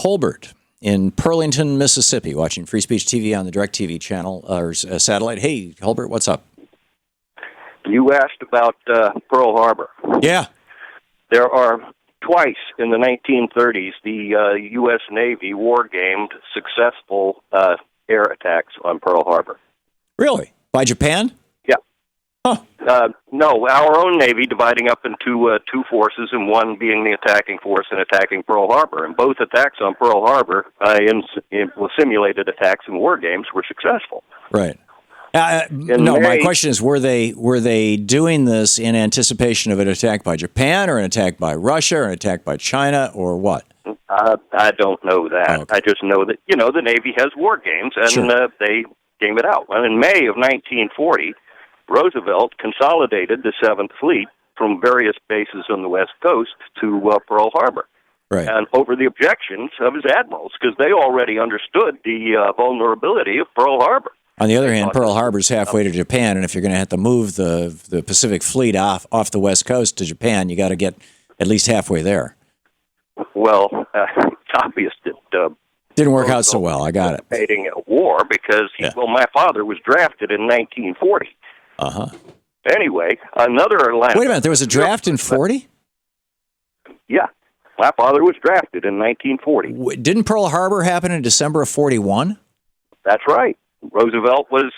Holbert in Pearlington, Mississippi, watching Free Speech TV on the DirecTV channel or satellite. Hey, Holbert, what's up? You asked about Pearl Harbor. Yeah. There are twice in the 1930s the U.S. Navy war-gamed successful air attacks on Pearl Harbor. Really? By Japan? Yeah. Huh. No, our own Navy dividing up into two forces, and one being the attacking force and attacking Pearl Harbor. And both attacks on Pearl Harbor, simulated attacks in war games, were successful. Right. My question is, were they doing this in anticipation of an attack by Japan or an attack by Russia or an attack by China or what? I don't know that. Oh, okay. I just know that, the Navy has war games, and sure. They game it out. Well, in May of 1940, Roosevelt consolidated the 7th Fleet from various bases on the West Coast to Pearl Harbor. Right. And over the objections of his admirals, because they already understood the vulnerability of Pearl Harbor. On the other hand, Pearl Harbor's halfway to Japan, and if you're going to have to move the Pacific Fleet off the West Coast to Japan, you got to get at least halfway there. Well, it's obvious that didn't work out so well. I got it. Participating in a war because my father was drafted in 1940. Anyway, another line. Wait a minute, there was a draft in 40? Yeah, my father was drafted in 1940. Didn't Pearl Harbor happen in December of 41? That's right. Roosevelt was,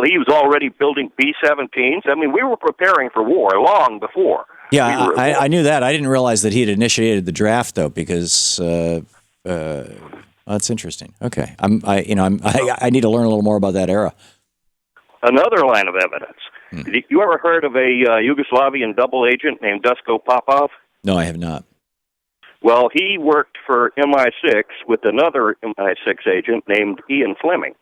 he was already building B-17s. I mean, we were preparing for war long before. Yeah, I knew that. I didn't realize that he had initiated the draft, though, because that's interesting. Okay, I need to learn a little more about that era. Another line of evidence. You ever heard of a Yugoslavian double agent named Duško Popov? No, I have not. Well, he worked for MI6 with another MI6 agent named Ian Fleming.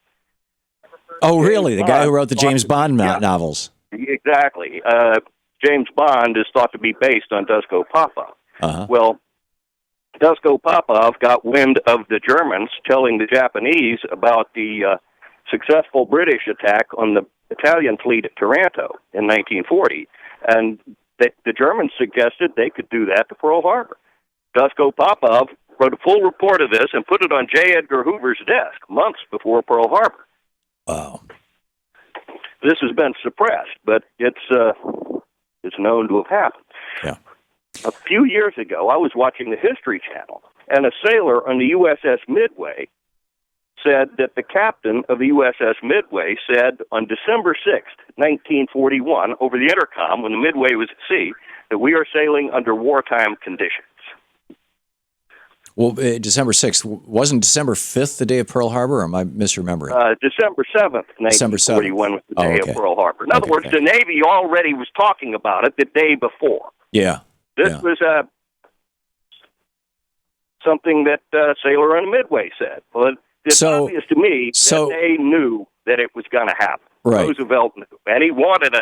Oh, really? The guy who wrote the James Bond novels? Exactly. James Bond is thought to be based on Duško Popov. Well, Duško Popov got wind of the Germans telling the Japanese about the successful British attack on the Italian fleet at Taranto in 1940, and the Germans suggested they could do that to Pearl Harbor. Duško Popov wrote a full report of this and put it on J. Edgar Hoover's desk months before Pearl Harbor. Wow. This has been suppressed, but it's known to have happened. Yeah. A few years ago, I was watching the History Channel, and a sailor on the USS Midway said that the captain of the USS Midway said on December 6th, 1941, over the intercom when the Midway was at sea, that we are sailing under wartime conditions. Well, December 6th, wasn't December 5th the day of Pearl Harbor, or am I misremembering? December 7th, 1941 was the day of Pearl Harbor. In other words, the Navy already was talking about it the day before. Yeah. This was something that sailor on the Midway said. Well, it's obvious to me that they knew that it was going to happen. Right. Roosevelt knew, and he wanted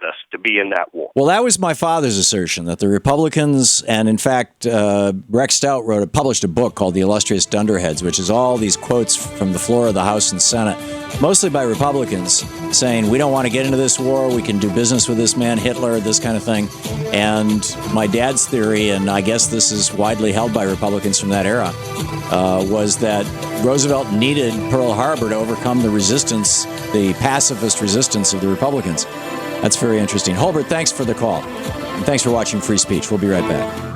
us to be in that war. Well, that was my father's assertion, that the Republicans, and in fact, Rex Stout published a book called The Illustrious Dunderheads, which is all these quotes from the floor of the House and Senate, mostly by Republicans, saying, we don't want to get into this war, we can do business with this man, Hitler, this kind of thing. And my dad's theory, and I guess this is widely held by Republicans from that era, was that Roosevelt needed Pearl Harbor to overcome the resistance, the pacifist resistance of the Republicans. That's very interesting. Holbert, thanks for the call. And thanks for watching Free Speech. We'll be right back.